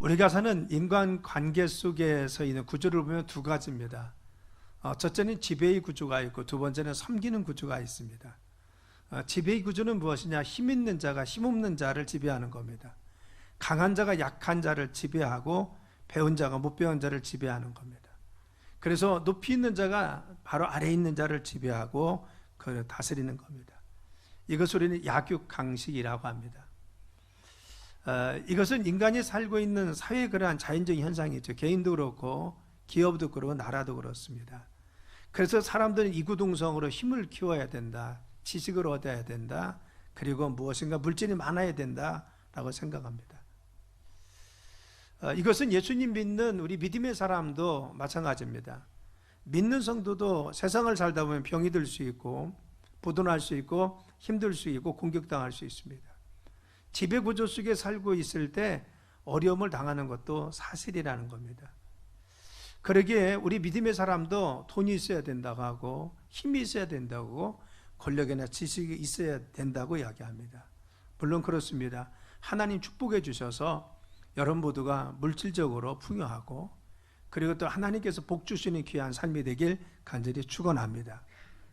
우리가 사는 인간관계 속에서 있는 구조를 보면 두 가지입니다. 첫째는 지배의 구조가 있고 두 번째는 섬기는 구조가 있습니다. 지배의 구조는 무엇이냐? 힘 있는 자가 힘 없는 자를 지배하는 겁니다. 강한 자가 약한 자를 지배하고 배운 자가 못 배운 자를 지배하는 겁니다. 그래서 높이 있는 자가 바로 아래에 있는 자를 지배하고 그를 다스리는 겁니다. 이것을 우리는 약육강식이라고 합니다. 이것은 인간이 살고 있는 사회의 그러한 자연적인 현상이죠. 개인도 그렇고 기업도 그렇고 나라도 그렇습니다. 그래서 사람들은 이구동성으로 힘을 키워야 된다, 지식을 얻어야 된다, 그리고 무엇인가 물질이 많아야 된다라고 생각합니다. 이것은 예수님 믿는 우리 믿음의 사람도 마찬가지입니다. 믿는 성도도 세상을 살다 보면 병이 들 수 있고 부도날 수 있고 힘들 수 있고 공격당할 수 있습니다. 지배구조 속에 살고 있을 때 어려움을 당하는 것도 사실이라는 겁니다. 그러기에 우리 믿음의 사람도 돈이 있어야 된다고 하고 힘이 있어야 된다고 하고 권력이나 지식이 있어야 된다고 이야기합니다. 물론 그렇습니다. 하나님 축복해 주셔서 여러분 모두가 물질적으로 풍요하고 그리고 또 하나님께서 복 주시는 귀한 삶이 되길 간절히 축원합니다.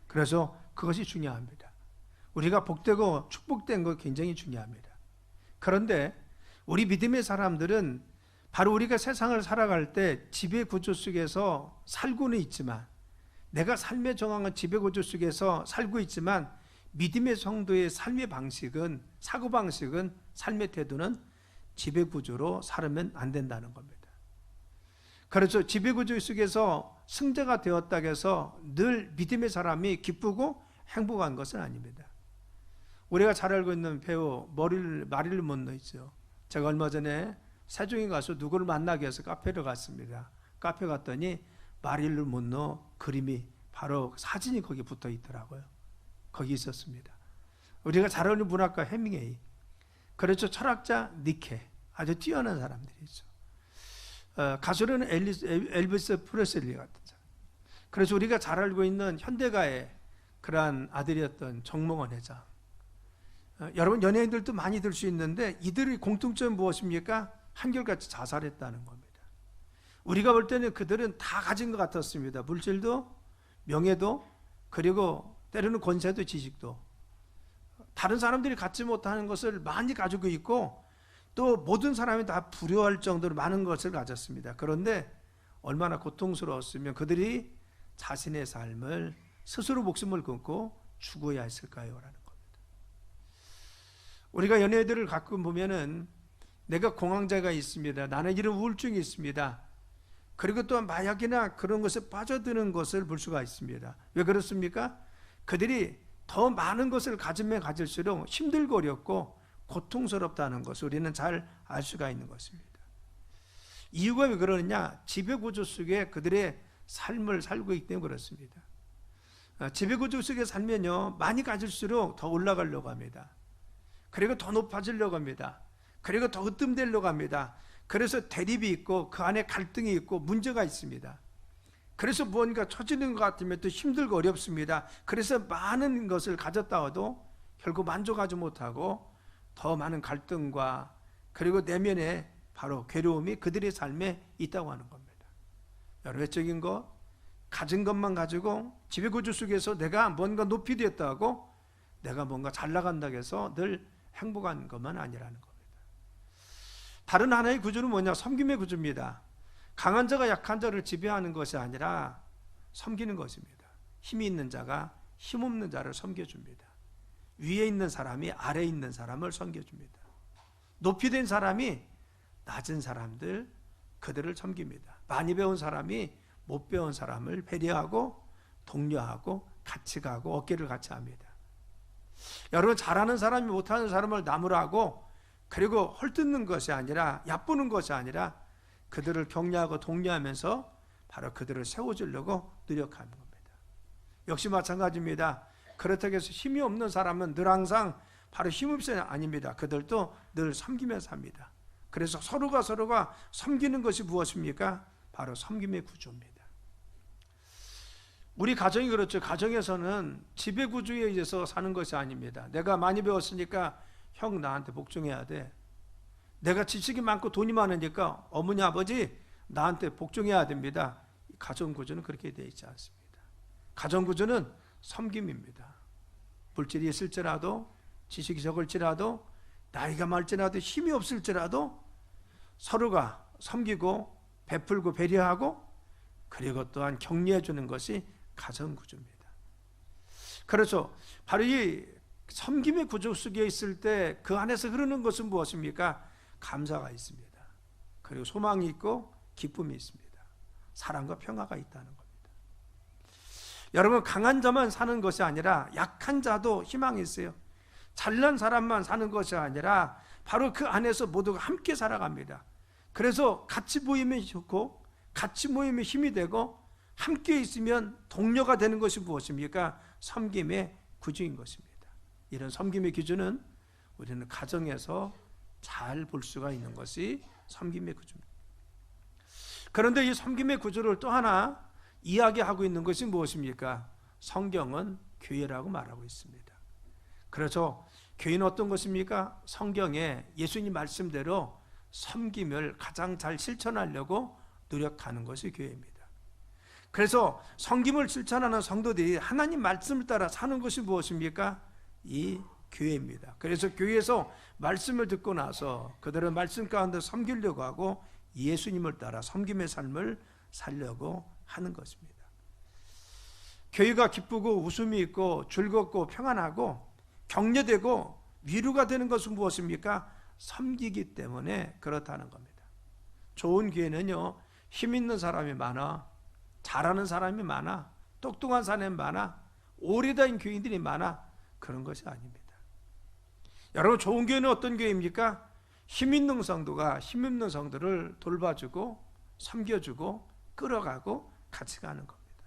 그래서 그것이 중요합니다. 우리가 복되고 축복된 거 굉장히 중요합니다. 그런데 우리 믿음의 사람들은 바로 우리가 세상을 살아갈 때 지배구조 속에서 살고는 있지만, 내가 삶의 정황은 지배구조 속에서 살고 있지만 믿음의 성도의 삶의 방식은, 사고방식은, 삶의 태도는 지배구조로 살면 안 된다는 겁니다. 그렇죠. 지배구조 속에서 승자가 되었다고 해서 늘 믿음의 사람이 기쁘고 행복한 것은 아닙니다. 우리가 잘 알고 있는 배우 마릴린 먼로 있죠. 제가 얼마 전에 세종에 가서 누구를 만나기 위해서 카페를 갔습니다. 카페 갔더니 마릴린 먼로 그림이 바로 사진이 거기 붙어 있더라고요. 거기 있었습니다. 우리가 잘 아는 문학가 해밍웨이, 그렇죠. 철학자 니케, 아주 뛰어난 사람들이죠. 가수는 엘비스 프레슬리 같은 사람. 그래서 우리가 잘 알고 있는 현대가의 그러한 아들이었던 정몽원 회장. 여러분 연예인들도 많이 들 수 있는데 이들의 공통점은 무엇입니까? 한결같이 자살했다는 겁니다. 우리가 볼 때는 그들은 다 가진 것 같았습니다. 물질도 명예도 그리고 때로는 권세도 지식도. 다른 사람들이 갖지 못하는 것을 많이 가지고 있고 또 모든 사람이 다 부러워할 정도로 많은 것을 가졌습니다. 그런데 얼마나 고통스러웠으면 그들이 자신의 삶을 스스로 목숨을 끊고 죽어야 했을까요? 라는 겁니다. 우리가 연예인들을 가끔 보면은 내가 공황장애가 있습니다. 나는 이런 우울증이 있습니다. 그리고 또 마약이나 그런 것에 빠져드는 것을 볼 수가 있습니다. 왜 그렇습니까? 그들이 더 많은 것을 가지면 가질수록 힘들고 어렵고 고통스럽다는 것을 우리는 잘 알 수가 있는 것입니다. 이유가 왜 그러느냐? 지배구조 속에 그들의 삶을 살고 있기 때문에 그렇습니다. 지배구조 속에 살면요, 많이 가질수록 더 올라가려고 합니다. 그리고 더 높아지려고 합니다. 그리고 더 으뜸되려고 합니다. 그래서 대립이 있고 그 안에 갈등이 있고 문제가 있습니다. 그래서 무언가 처지는 것 같으면 또 힘들고 어렵습니다. 그래서 많은 것을 가졌다가도 결국 만족하지 못하고 더 많은 갈등과 그리고 내면에 바로 괴로움이 그들의 삶에 있다고 하는 겁니다. 외적인 것, 가진 것만 가지고 지배구조 속에서 내가 뭔가 높이 되었다고 내가 뭔가 잘 나간다고 해서 늘 행복한 것만 아니라는 겁니다. 다른 하나의 구조는 뭐냐? 섬김의 구조입니다. 강한 자가 약한 자를 지배하는 것이 아니라 섬기는 것입니다. 힘이 있는 자가 힘 없는 자를 섬겨줍니다. 위에 있는 사람이 아래에 있는 사람을 섬겨줍니다. 높이 된 사람이 낮은 사람들, 그들을 섬깁니다. 많이 배운 사람이 못 배운 사람을 배려하고 독려하고 같이 가고 어깨를 같이 합니다. 여러분, 잘하는 사람이 못하는 사람을 나무라고 그리고 헐뜯는 것이 아니라 얕보는 것이 아니라 그들을 격려하고 독려하면서 바로 그들을 세워주려고 노력하는 겁니다. 역시 마찬가지입니다. 그렇다고 해서 힘이 없는 사람은 늘 항상 바로 힘없어야 아닙니다. 그들도 늘 섬기면서 삽니다. 그래서 서로가 섬기는 것이 무엇입니까? 바로 섬김의 구조입니다. 우리 가정이 그렇죠. 가정에서는 지배구조에 의해서 사는 것이 아닙니다. 내가 많이 배웠으니까 형 나한테 복종해야 돼. 내가 지식이 많고 돈이 많으니까 어머니 아버지 나한테 복종해야 됩니다. 가정구조는 그렇게 되어 있지 않습니다. 가정구조는 섬김입니다. 물질이 있을지라도 지식이 적을지라도 나이가 많을지라도 힘이 없을지라도 서로가 섬기고 베풀고 배려하고 그리고 또한 격려해 주는 것이 가정구조입니다. 그렇죠. 바로 이 섬김의 구조 속에 있을 때 그 안에서 흐르는 것은 무엇입니까? 감사가 있습니다. 그리고 소망이 있고 기쁨이 있습니다. 사랑과 평화가 있다는 겁니다. 여러분, 강한 자만 사는 것이 아니라 약한 자도 희망이 있어요. 잘난 사람만 사는 것이 아니라 바로 그 안에서 모두가 함께 살아갑니다. 그래서 같이 모이면 좋고 같이 모이면 힘이 되고 함께 있으면 동료가 되는 것이 무엇입니까? 섬김의 구조인 것입니다. 이런 섬김의 기준은 우리는 가정에서 잘 볼 수가 있는 것이 섬김의 구조입니다. 그런데 이 섬김의 구조를 또 하나 이야기하고 있는 것이 무엇입니까? 성경은 교회라고 말하고 있습니다. 그래서 교회는 어떤 것입니까? 성경에 예수님 말씀대로 섬김을 가장 잘 실천하려고 노력하는 것이 교회입니다. 그래서 섬김을 실천하는 성도들이 하나님 말씀을 따라 사는 것이 무엇입니까? 이 교회입니다. 그래서 교회에서 말씀을 듣고 나서 그들은 말씀 가운데 섬기려고 하고 예수님을 따라 섬김의 삶을 살려고 하는 것입니다. 교회가 기쁘고 웃음이 있고 즐겁고 평안하고 격려되고 위로가 되는 것은 무엇입니까? 섬기기 때문에 그렇다는 겁니다. 좋은 교회는요, 힘 있는 사람이 많아, 잘하는 사람이 많아, 똑똑한 사람이 많아, 오래된 교인들이 많아, 그런 것이 아닙니다. 여러분, 좋은 교회는 어떤 교회입니까? 힘 있는 성도가 힘 있는 성도를 돌봐주고 섬겨주고 끌어가고 같이 가는 겁니다.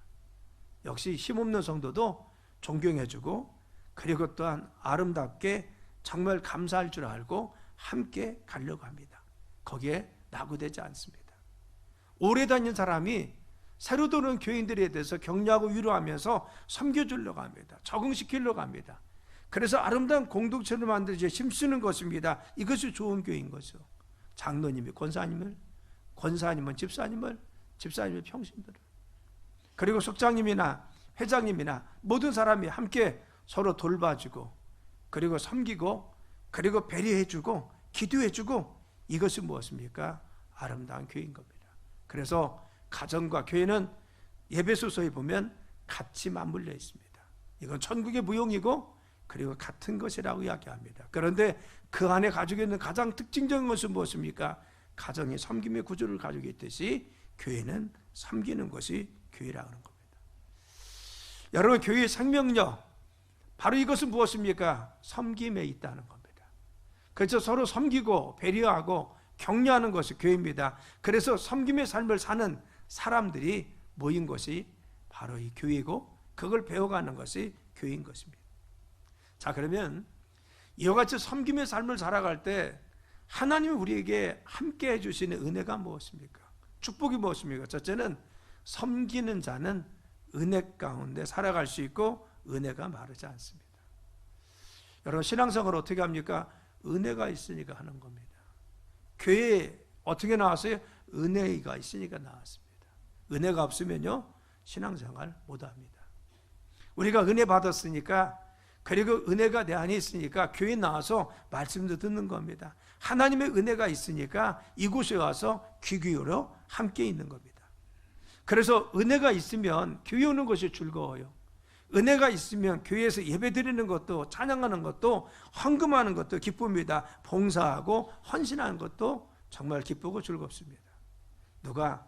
역시 힘없는 성도도 존경해주고 그리고 또한 아름답게 정말 감사할 줄 알고 함께 가려고 합니다. 거기에 낙오되지 않습니다. 오래 다닌 사람이 새로 들어온 교인들에 대해서 격려하고 위로하면서 섬겨주려고 합니다. 적응시키려고 합니다. 그래서 아름다운 공동체를 만들어 힘쓰는 것입니다. 이것이 좋은 교회인 거죠. 장로님이 권사님을, 권사님은 집사님을, 집사님이 평신들을, 그리고 속장님이나 회장님이나 모든 사람이 함께 서로 돌봐주고 그리고 섬기고 그리고 배려해주고 기도해주고, 이것이 무엇입니까? 아름다운 교회인 겁니다. 그래서 가정과 교회는 에베소서에 보면 같이 맞물려 있습니다. 이건 천국의 무용이고 그리고 같은 것이라고 이야기합니다. 그런데 그 안에 가지고 있는 가장 특징적인 것은 무엇입니까? 가정이 섬김의 구조를 가지고 있듯이 교회는 섬기는 것이 교회라고 하는 겁니다. 여러분, 교회의 생명력, 바로 이것은 무엇입니까? 섬김에 있다는 겁니다. 그래서 서로 섬기고 배려하고 격려하는 것이 교회입니다. 그래서 섬김의 삶을 사는 사람들이 모인 것이 바로 이 교회고 그걸 배워가는 것이 교회인 것입니다. 자, 그러면 이와 같이 섬김의 삶을 살아갈 때 하나님이 우리에게 함께 해주시는 은혜가 무엇입니까? 축복이 무엇입니까? 첫째는 섬기는 자는 은혜 가운데 살아갈 수 있고 은혜가 마르지 않습니다. 여러분, 신앙생활을 어떻게 합니까? 은혜가 있으니까 하는 겁니다. 교회에 어떻게 나왔어요? 은혜가 있으니까 나왔습니다. 은혜가 없으면요, 신앙생활 못합니다. 우리가 은혜 받았으니까, 그리고 은혜가 내 안에 있으니까 교회에 나와서 말씀도 듣는 겁니다. 하나님의 은혜가 있으니까 이곳에 와서 귀 기울여 함께 있는 겁니다. 그래서 은혜가 있으면 교회 오는 것이 즐거워요. 은혜가 있으면 교회에서 예배 드리는 것도, 찬양하는 것도, 헌금하는 것도 기쁩니다. 봉사하고 헌신하는 것도 정말 기쁘고 즐겁습니다. 누가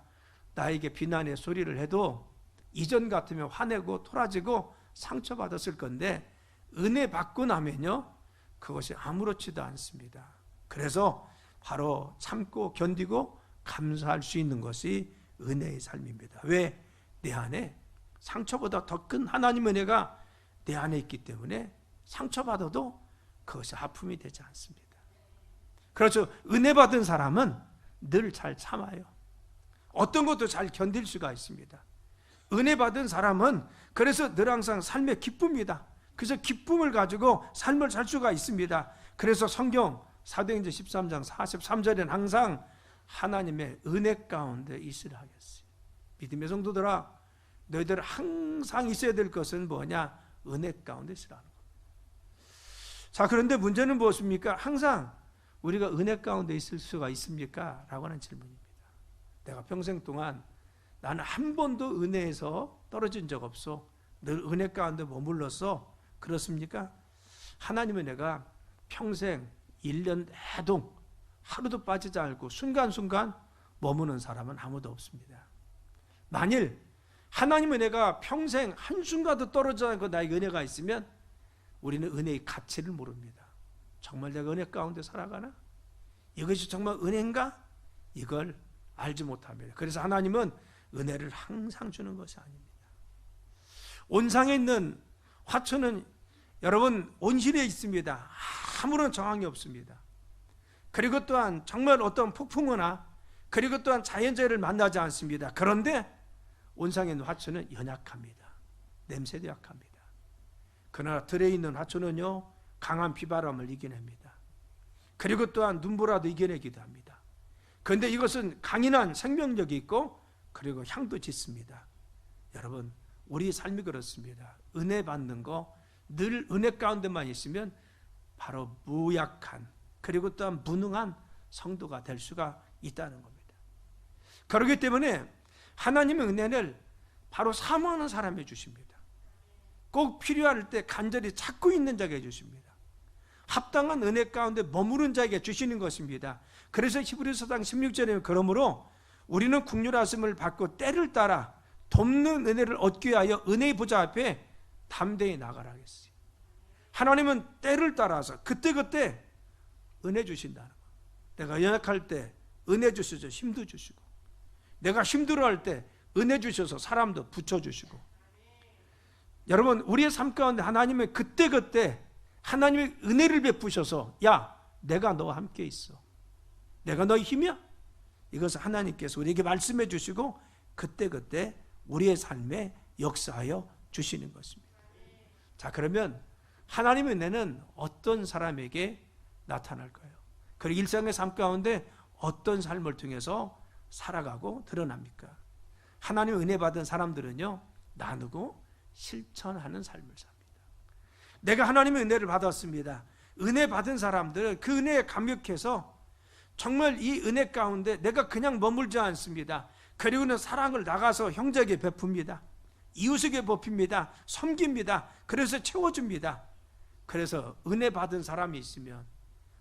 나에게 비난의 소리를 해도 이전 같으면 화내고 토라지고 상처받았을 건데, 은혜 받고 나면요, 그것이 아무렇지도 않습니다. 그래서 바로 참고 견디고 감사할 수 있는 것이 은혜의 삶입니다. 왜? 내 안에 상처보다 더 큰 하나님의 은혜가 내 안에 있기 때문에 상처받아도 그것이 아픔이 되지 않습니다. 그렇죠. 은혜 받은 사람은 늘 잘 참아요. 어떤 것도 잘 견딜 수가 있습니다. 은혜 받은 사람은 그래서 늘 항상 삶에 기쁩니다. 그래서 기쁨을 가지고 삶을 살 수가 있습니다. 그래서 성경 사도행전 13장 43절에는 항상 하나님의 은혜 가운데 있으라 하겠어요. 믿음의 성도들아, 너희들 항상 있어야 될 것은 뭐냐? 은혜 가운데 있으라는 겁니다. 자, 그런데 문제는 무엇입니까? 항상 우리가 은혜 가운데 있을 수가 있습니까? 라고 하는 질문입니다. 내가 평생 동안 나는 한 번도 은혜에서 떨어진 적 없어. 늘 은혜 가운데 머물렀어. 그렇습니까? 하나님은 내가 평생 1년 내동 하루도 빠지지 않고 순간순간 머무는 사람은 아무도 없습니다. 만일 하나님은 내가 평생 한순간도 떨어지지 않고 나에게 은혜가 있으면 우리는 은혜의 가치를 모릅니다. 정말 내가 은혜 가운데 살아가나? 이것이 정말 은혜인가? 이걸 알지 못합니다. 그래서 하나님은 은혜를 항상 주는 것이 아닙니다. 온상에 있는 화초는 여러분 온실에 있습니다. 아무런 정황이 없습니다. 그리고 또한 정말 어떤 폭풍우나 그리고 또한 자연재해를 만나지 않습니다. 그런데 온상에 있는 화초는 연약합니다. 냄새도 약합니다. 그러나 들에 있는 화초는요 강한 비바람을 이겨냅니다. 그리고 또한 눈보라도 이겨내기도 합니다. 그런데 이것은 강인한 생명력이 있고 그리고 향도 짙습니다. 여러분, 우리 삶이 그렇습니다. 은혜 받는 거 늘 은혜 가운데만 있으면 바로 무약한 그리고 또한 무능한 성도가 될 수가 있다는 겁니다. 그렇기 때문에 하나님의 은혜를 바로 사모하는 사람에 주십니다. 꼭 필요할 때 간절히 찾고 있는 자에게 주십니다. 합당한 은혜 가운데 머무른 자에게 주시는 것입니다. 그래서 히브리서 4장 16절에 그러므로 우리는 긍휼하심을 받고 때를 따라 돕는 은혜를 얻기 위하여 은혜의 보좌 앞에 담대히 나가라 하겠어요. 하나님은 때를 따라서 그때그때 은혜 주신다는 거예요. 내가 연약할 때 은혜 주셔서 힘도 주시고 내가 힘들어할 때 은혜 주셔서 사람도 붙여주시고 여러분 우리의 삶 가운데 하나님의 그때그때 하나님의 은혜를 베푸셔서 야 내가 너와 함께 있어. 내가 너의 힘이야. 이것을 하나님께서 우리에게 말씀해 주시고 그때그때 우리의 삶에 역사하여 주시는 것입니다. 자, 그러면 하나님의 은혜는 어떤 사람에게 나타날까요? 그리고 일상의 삶 가운데 어떤 삶을 통해서 살아가고 드러납니까? 하나님의 은혜 받은 사람들은요 나누고 실천하는 삶을 삽니다. 내가 하나님의 은혜를 받았습니다. 은혜 받은 사람들은 그 은혜에 감격해서 정말 이 은혜 가운데 내가 그냥 머물지 않습니다. 그리고는 사랑을 나가서 형제에게 베풉니다. 이웃에게 베풉니다. 섬깁니다. 그래서 채워줍니다. 그래서 은혜 받은 사람이 있으면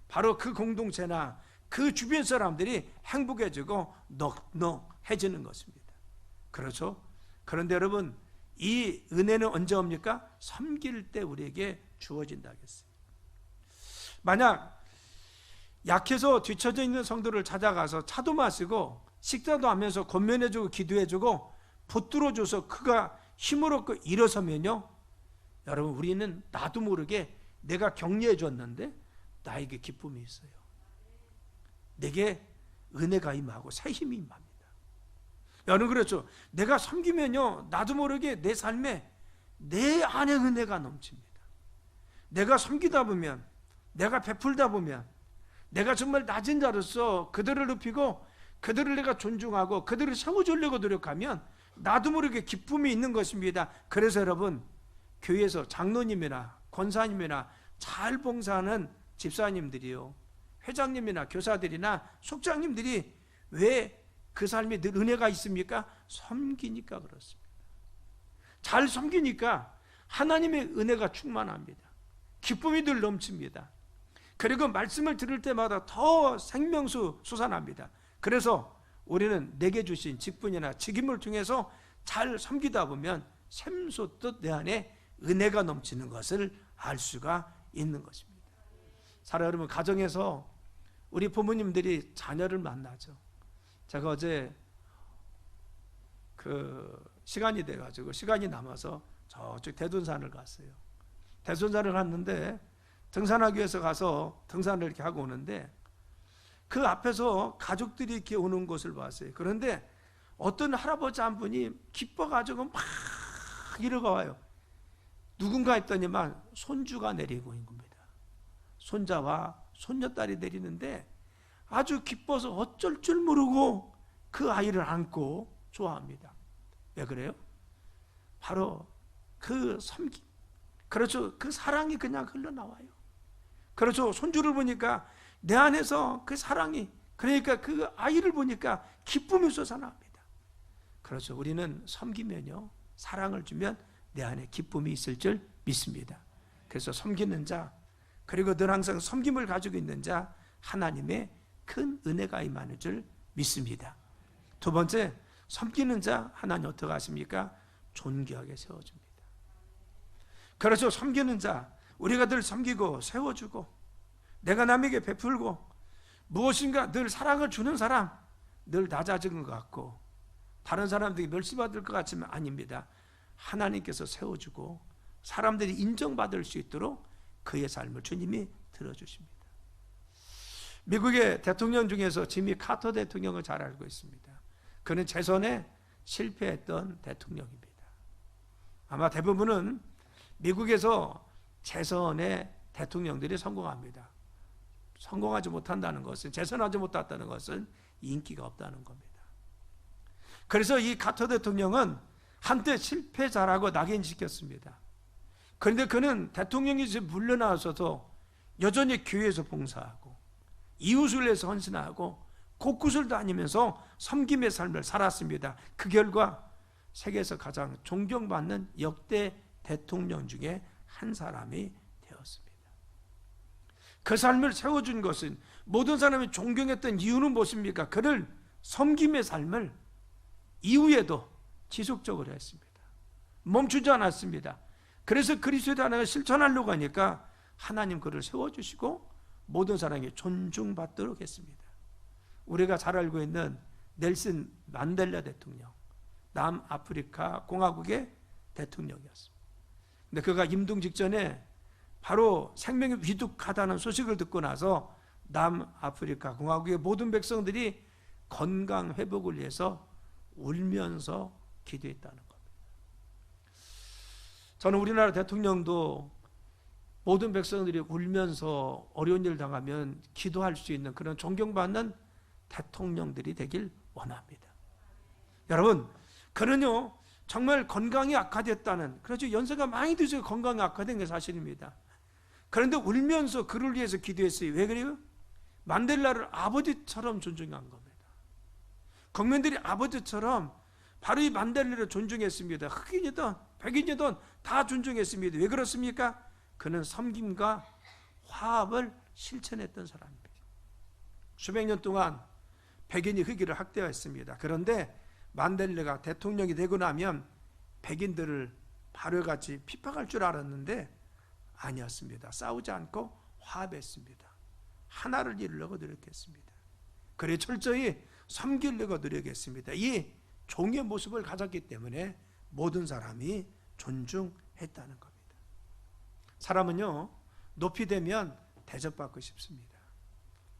바로 그 공동체나 그 주변 사람들이 행복해지고 넉넉해지는 것입니다. 그렇죠? 그런데 여러분 이 은혜는 언제 옵니까? 섬길 때 우리에게 주어진다 하겠어요. 만약 약해서 뒤처져 있는 성도를 찾아가서 차도 마시고 식사도 하면서 권면해주고 기도해주고 붙들어줘서 그가 힘을 얻고 일어서면요 여러분 우리는 나도 모르게 내가 격려해 줬는데 나에게 기쁨이 있어요. 내게 은혜가 임하고 새 힘이 임합니다. 여러분 그렇죠? 내가 섬기면요 나도 모르게 내 삶에 내 안에 은혜가 넘칩니다. 내가 섬기다 보면 내가 베풀다 보면 내가 정말 낮은 자로서 그들을 높이고 그들을 내가 존중하고 그들을 세워주려고 노력하면 나도 모르게 기쁨이 있는 것입니다. 그래서 여러분 교회에서 장로님이나 권사님이나 잘 봉사하는 집사님들이요 회장님이나 교사들이나 속장님들이 왜 그 삶에 늘 은혜가 있습니까? 섬기니까 그렇습니다. 잘 섬기니까 하나님의 은혜가 충만합니다. 기쁨이 늘 넘칩니다. 그리고 말씀을 들을 때마다 더 생명수 솟아납니다. 그래서 우리는 내게 주신 직분이나 직임을 통해서 잘 섬기다 보면 샘솟듯 내 안에 은혜가 넘치는 것을 알 수가 있는 것입니다. 사랑 여러분 가정에서 우리 부모님들이 자녀를 만나죠. 제가 어제 시간이 돼가지고 시간이 남아서 저쪽 대둔산을 갔어요. 대둔산을 갔는데 등산하기 위해서 가서 등산을 이렇게 하고 오는데 그 앞에서 가족들이 이렇게 오는 것을 봤어요. 그런데 어떤 할아버지 한 분이 기뻐가지고 막 이러고 와요. 누군가 했더니만 손주가 내리고 있는 겁니다. 손자와 손녀딸이 내리는데 아주 기뻐서 어쩔 줄 모르고 그 아이를 안고 좋아합니다. 왜 그래요? 바로 그 섬김, 그렇죠. 그 사랑이 그냥 흘러나와요. 그렇죠. 손주를 보니까 내 안에서 그 사랑이, 그러니까 그 아이를 보니까 기쁨이 솟아납니다. 그렇죠. 우리는 섬기면요, 사랑을 주면 내 안에 기쁨이 있을 줄 믿습니다. 그래서 섬기는 자, 그리고 늘 항상 섬김을 가지고 있는 자, 하나님의 큰 은혜가 임하는 줄 믿습니다. 두 번째, 섬기는 자 하나님 어떻게 하십니까? 존귀하게 세워줍니다. 그렇죠. 섬기는 자, 우리가 늘 섬기고 세워주고 내가 남에게 베풀고 무엇인가 늘 사랑을 주는 사람, 늘 낮아진 것 같고 다른 사람들이 멸시받을 것 같지만 아닙니다. 하나님께서 세워주고 사람들이 인정받을 수 있도록 그의 삶을 주님이 들어주십니다. 미국의 대통령 중에서 지미 카터 대통령을 잘 알고 있습니다. 그는 재선에 실패했던 대통령입니다. 아마 대부분은 미국에서 재선에 대통령들이 성공합니다. 성공하지 못한다는 것은, 재선하지 못했다는 것은 인기가 없다는 겁니다. 그래서 이 카터 대통령은 한때 실패자라고 낙인시켰습니다. 그런데 그는 대통령이 물러나서도 여전히 교회에서 봉사하고 이웃을 위해서 헌신하고 곳곳을 다니면서 섬김의 삶을 살았습니다. 그 결과 세계에서 가장 존경받는 역대 대통령 중에 한 사람이 되었습니다. 그 삶을 세워준 것은, 모든 사람이 존경했던 이유는 무엇입니까? 그를 섬김의 삶을 이후에도 지속적으로 했습니다. 멈추지 않았습니다. 그래서 그리스도의 단어를 실천하려고 하니까 하나님 그를 세워주시고 모든 사람에게 존중받도록 했습니다. 우리가 잘 알고 있는 넬슨 만델라 대통령, 남아프리카 공화국의 대통령이었습니다. 근데 그가 임종 직전에 바로 생명이 위독하다는 소식을 듣고 나서 남아프리카 공화국의 모든 백성들이 건강 회복을 위해서 울면서 기도했다는 겁니다. 저는 우리나라 대통령도 모든 백성들이 울면서 어려운 일을 당하면 기도할 수 있는 그런 존경받는 대통령들이 되길 원합니다. 여러분, 그는요 정말 건강이 악화됐다는, 그렇죠, 연세가 많이 드셔서 건강이 악화된 게 사실입니다. 그런데 울면서 그를 위해서 기도했어요. 왜 그래요? 만델라를 아버지처럼 존중한 겁니다. 국민들이 아버지처럼 바로 이 만델라를 존중했습니다. 흑인이든 백인이든 다 존중했습니다. 왜 그렇습니까? 그는 섬김과 화합을 실천했던 사람입니다. 수백 년 동안 백인이 흑인을 학대했습니다. 그런데 만델라가 대통령이 되고 나면 백인들을 바로같이 핍박할 줄 알았는데 아니었습니다. 싸우지 않고 화합했습니다. 하나를 이루려고 노력했습니다. 그래 철저히 섬기려고 노력했습니다. 이 종의 모습을 가졌기 때문에 모든 사람이 존중했다는 겁니다. 사람은요 높이 되면 대접받고 싶습니다.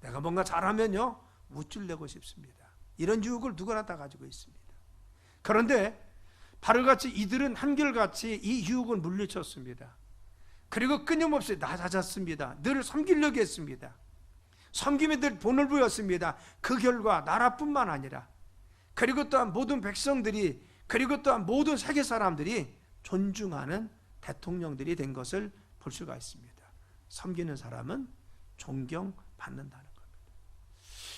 내가 뭔가 잘하면요 우쭐내고 싶습니다. 이런 유혹을 누구나 다 가지고 있습니다. 그런데 바로같이 이들은 한결같이 이 유혹을 물리쳤습니다. 그리고 끊임없이 낮아졌습니다. 늘 섬기려고 했습니다. 섬김에 늘 본을 보였습니다. 그 결과 나라뿐만 아니라, 그리고 또한 모든 백성들이, 그리고 또한 모든 세계 사람들이 존중하는 대통령들이 된 것을 볼 수가 있습니다. 섬기는 사람은 존경받는다는 겁니다.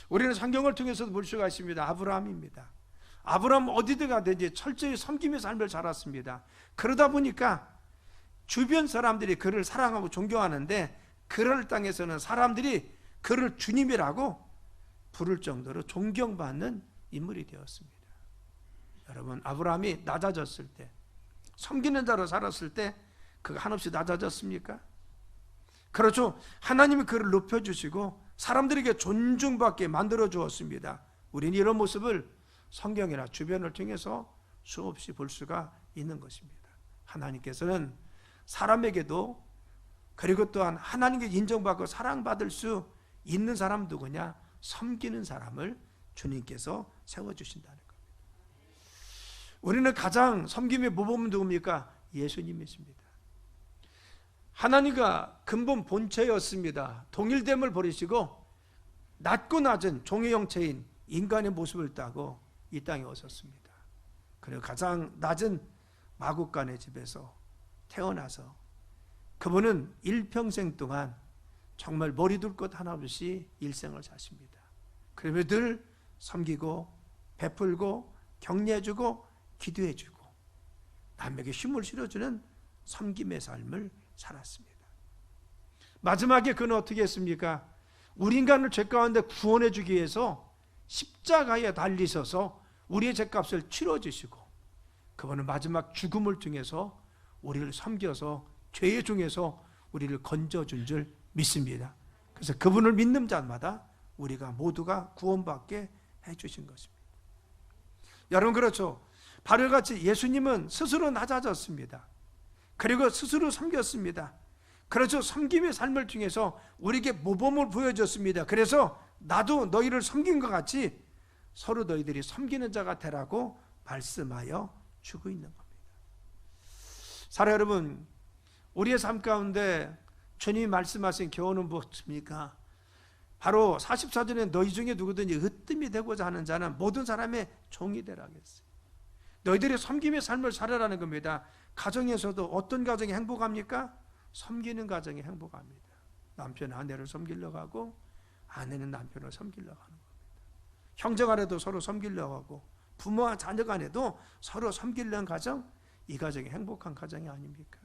우리는 성경을 통해서도 볼 수가 있습니다. 아브라함입니다. 아브라함 어디든 가든지 철저히 섬김의 삶을 살았습니다. 그러다 보니까 주변 사람들이 그를 사랑하고 존경하는데, 그럴 땅에서는 사람들이 그를 주님이라고 부를 정도로 존경받는 인물이 되었습니다. 여러분, 아브라함이 낮아졌을 때, 섬기는 자로 살았을 때 그가 한없이 낮아졌습니까? 그렇죠. 하나님이 그를 높여주시고 사람들에게 존중받게 만들어 주었습니다. 우리는 이런 모습을 성경이나 주변을 통해서 수없이 볼 수가 있는 것입니다. 하나님께서는 사람에게도, 그리고 또한 하나님께 인정받고 사랑받을 수 있는 사람 누구냐? 섬기는 사람을 주님께서 세워주신다는 겁니다. 우리는 가장 섬김의 모범은 누굽니까? 예수님이십니다. 하나님과 근본 본체였습니다. 동일됨을 버리시고 낮고 낮은 종의 형체인 인간의 모습을 따고 이 땅에 오셨습니다. 그리고 가장 낮은 마구간의 집에서 태어나서 그분은 일평생 동안 정말 머리 둘 것 하나 없이 일생을 사십니다. 그러면 늘 섬기고 베풀고 격려해주고 기도해주고 남에게 힘을 실어주는 섬김의 삶을 살았습니다. 마지막에 그는 어떻게 했습니까? 우리 인간을 죄 가운데 구원해 주기 위해서 십자가에 달리셔서 우리의 죄값을 치러주시고 그분은 마지막 죽음을 통해서 우리를 섬겨서 죄의 중에서 우리를 건져준 줄 믿습니다. 그래서 그분을 믿는 자마다 우리가 모두가 구원받게 해주신 것입니다. 여러분 그렇죠? 바로 같이 예수님은 스스로 낮아졌습니다. 그리고 스스로 섬겼습니다. 그래서 섬김의 삶을 통해서 우리에게 모범을 보여줬습니다. 그래서 나도 너희를 섬긴 것 같이 서로 너희들이 섬기는 자가 되라고 말씀하여 주고 있는 겁니다. 사랑 여러분, 우리의 삶 가운데 주님이 말씀하신 교훈은 무엇입니까? 바로 44절에 너희 중에 누구든지 으뜸이 되고자 하는 자는 모든 사람의 종이 되라고 했어요. 너희들이 섬김의 삶을 살아라는 겁니다. 가정에서도 어떤 가정이 행복합니까? 섬기는 가정이 행복합니다. 남편은 아내를 섬기려고 하고 아내는 남편을 섬기려고 하는 겁니다. 형제 간에도 서로 섬기려고 하고 부모와 자녀 간에도 서로 섬기려는 가정, 이 가정이 행복한 가정이 아닙니까?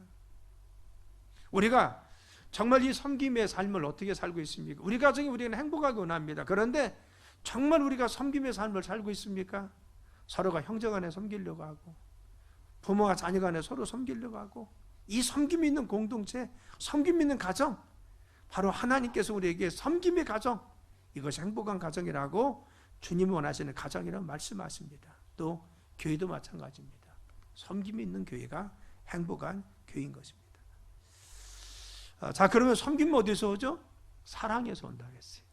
우리가 정말 이 섬김의 삶을 어떻게 살고 있습니까? 우리 가정이 우리는 행복하기 원합니다. 그런데 정말 우리가 섬김의 삶을 살고 있습니까? 서로가 형제 간에 섬기려고 하고 부모와 자녀 간에 서로 섬기려고 하고 이 섬김이 있는 공동체, 섬김이 있는 가정, 바로 하나님께서 우리에게 섬김의 가정, 이것이 행복한 가정이라고 주님이 원하시는 가정이라고 말씀하십니다. 또 교회도 마찬가지입니다. 섬김이 있는 교회가 행복한 교회인 것입니다. 자, 그러면 섬김은 어디서 오죠? 사랑에서 온다고 했어요.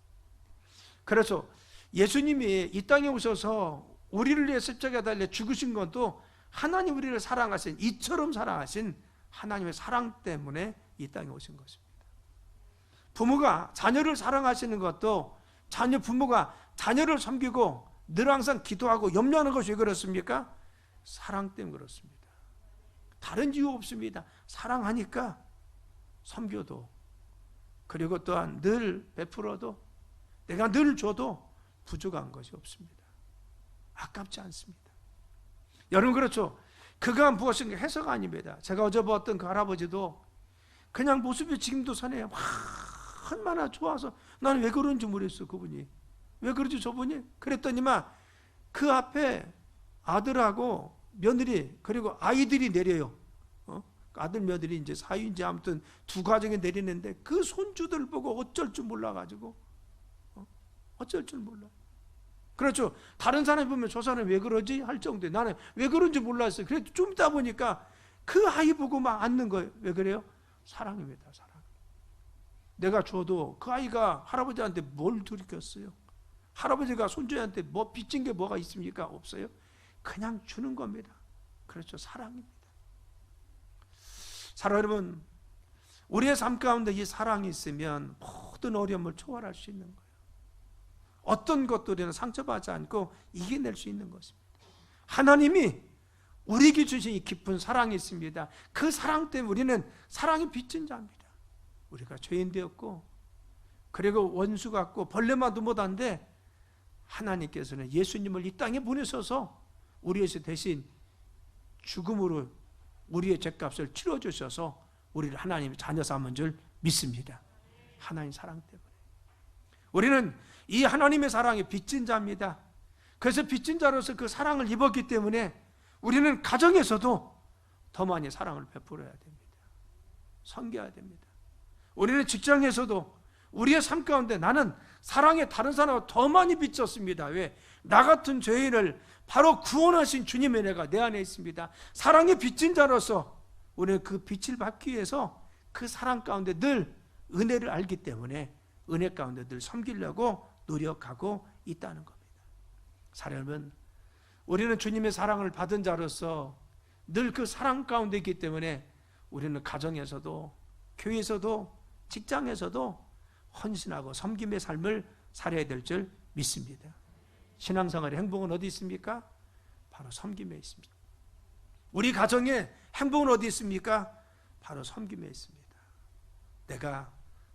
그래서 예수님이 이 땅에 오셔서 우리를 위해 십자가에 달려 죽으신 것도 하나님 우리를 사랑하신, 이처럼 사랑하신 하나님의 사랑 때문에 이 땅에 오신 것입니다. 부모가 자녀를 사랑하시는 것도 부모가 자녀를 섬기고 늘 항상 기도하고 염려하는 것이 왜 그렇습니까? 사랑 때문에 그렇습니다. 다른 이유 없습니다. 사랑하니까 섬겨도, 그리고 또한 늘 베풀어도, 내가 늘 줘도 부족한 것이 없습니다. 아깝지 않습니다. 여러분 그렇죠? 그가 무엇인가 해서가 아닙니다. 제가 어제 봤던 그 할아버지도 그냥 모습이 지금도 선해요. 얼마나 좋아서 나는 왜 그런지 모르겠어. 그분이 왜 그러지 저분이? 그랬더니만 그 앞에 아들하고 며느리 그리고 아이들이 내려요. 아들 며느리 이제 사위인지 아무튼 두 가정이 내리는데 그 손주들 보고 어쩔 줄 몰라가지고 어쩔 줄 몰라. 그렇죠. 다른 사람이 보면 저 사람이 왜 그러지? 할 정도에 나는 왜 그런지 몰랐어요. 그래도 좀 있다 보니까 그 아이 보고 막 앉는 거예요. 왜 그래요? 사랑입니다. 사랑. 내가 줘도 그 아이가 할아버지한테 뭘 드리겠어요? 할아버지가 손주한테 뭐 빚진 게 뭐가 있습니까? 없어요. 그냥 주는 겁니다. 그렇죠. 사랑입니다. 사랑 여러분, 우리의 삶 가운데 이 사랑이 있으면 모든 어려움을 초월할 수 있는 거예요. 어떤 것도 우리는 상처받지 않고 이겨낼 수 있는 것입니다. 하나님이 우리에게 주신 이 깊은 사랑이 있습니다. 그 사랑 때문에 우리는 사랑이 빚진 자입니다. 우리가 죄인 되었고 그리고 원수 같고 벌레만도 못한데 하나님께서는 예수님을 이 땅에 보내셔서 우리에서 대신 죽음으로 우리의 죄값을 치러주셔서 우리를 하나님의 자녀 삼은 줄 믿습니다. 하나님 사랑 때문에 우리는 이 하나님의 사랑에 빚진 자입니다. 그래서 빚진 자로서 그 사랑을 입었기 때문에 우리는 가정에서도 더 많이 사랑을 베풀어야 됩니다. 섬겨야 됩니다. 우리는 직장에서도 우리의 삶 가운데 나는 사랑에 다른 사람과 더 많이 빚졌습니다. 왜? 나 같은 죄인을 바로 구원하신 주님의 은혜가 내 안에 있습니다. 사랑에 빚진 자로서 우리는 그 빛을 받기 위해서 그 사랑 가운데 늘 은혜를 알기 때문에 은혜 가운데 늘 섬기려고 노력하고 있다는 겁니다. 사랑하면 우리는 주님의 사랑을 받은 자로서 늘 그 사랑 가운데 있기 때문에 우리는 가정에서도 교회에서도 직장에서도 헌신하고 섬김의 삶을 살아야 될 줄 믿습니다. 신앙생활의 행복은 어디 있습니까? 바로 섬김에 있습니다. 우리 가정의 행복은 어디 있습니까? 바로 섬김에 있습니다. 내가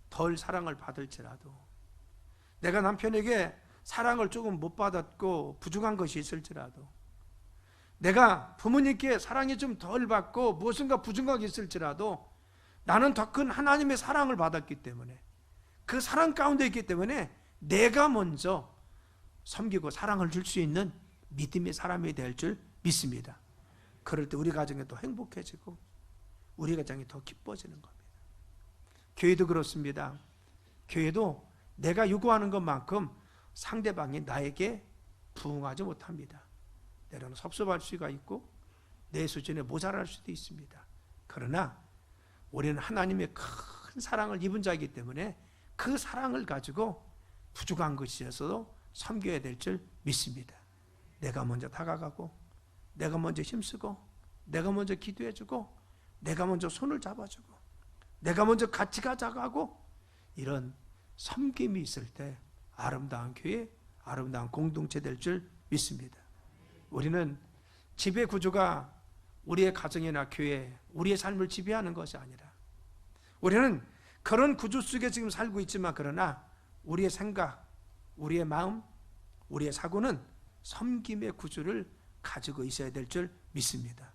덜 사랑을 받을지라도, 내가 남편에게 사랑을 조금 못 받았고 부족한 것이 있을지라도, 내가 부모님께 사랑이 좀 덜 받고 무엇인가 부족한 게 있을지라도 나는 더 큰 하나님의 사랑을 받았기 때문에, 그 사랑 가운데 있기 때문에 내가 먼저 섬기고 사랑을 줄 수 있는 믿음의 사람이 될 줄 믿습니다. 그럴 때 우리 가정이 더 행복해지고 우리 가정이 더 기뻐지는 겁니다. 교회도 그렇습니다. 교회도 내가 요구하는 것만큼 상대방이 나에게 부응하지 못합니다. 때로는 섭섭할 수가 있고 내 수준에 모자랄 수도 있습니다. 그러나 우리는 하나님의 큰 사랑을 입은 자이기 때문에 그 사랑을 가지고 부족한 것이 있어도 섬겨야 될 줄 믿습니다. 내가 먼저 다가가고, 내가 먼저 힘쓰고, 내가 먼저 기도해주고, 내가 먼저 손을 잡아주고, 내가 먼저 같이 가자고 하고, 이런 섬김이 있을 때 아름다운 교회, 아름다운 공동체 될 줄 믿습니다. 우리는 지배 구조가 우리의 가정이나 교회, 우리의 삶을 지배하는 것이 아니라, 우리는 그런 구조 속에 지금 살고 있지만, 그러나 우리의 생각, 우리의 마음, 우리의 사고는 섬김의 구조를 가지고 있어야 될 줄 믿습니다.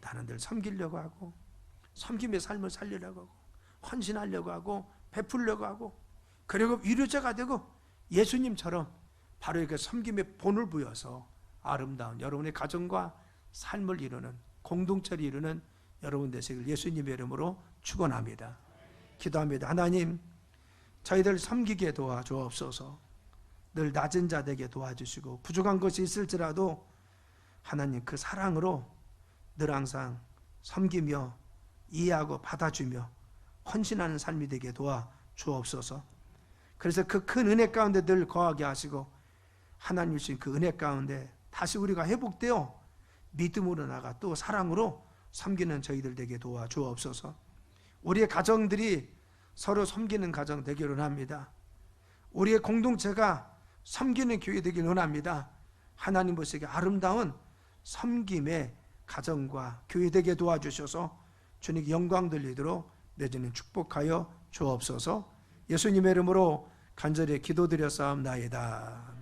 나는 늘 섬기려고 하고, 섬김의 삶을 살리려고 하고, 헌신하려고 하고, 베풀려고 하고, 그리고 위로자가 되고 예수님처럼 바로 그 섬김의 본을 부여서 아름다운 여러분의 가정과 삶을 이루는, 공동체를 이루는 여러분 되시길 예수님의 이름으로 축원합니다. 기도합니다. 하나님, 저희들 섬기게 도와주옵소서. 늘 낮은 자 되게 도와주시고 부족한 것이 있을지라도 하나님 그 사랑으로 늘 항상 섬기며 이해하고 받아주며 헌신하는 삶이 되게 도와주옵소서. 그래서 그 큰 은혜 가운데 늘 거하게 하시고 하나님 주신 그 은혜 가운데 다시 우리가 회복되어 믿음으로 나가 또 사랑으로 섬기는 저희들 되게 도와주옵소서. 우리의 가정들이 서로 섬기는 가정 되기를 원합니다. 우리의 공동체가 섬기는 교회 되기를 원합니다. 하나님 보시기에 아름다운 섬김의 가정과 교회 되게 도와주셔서 주님께 영광 돌리도록 내주는 축복하여 주옵소서. 예수님의 이름으로 간절히 기도드려 싸움나이다.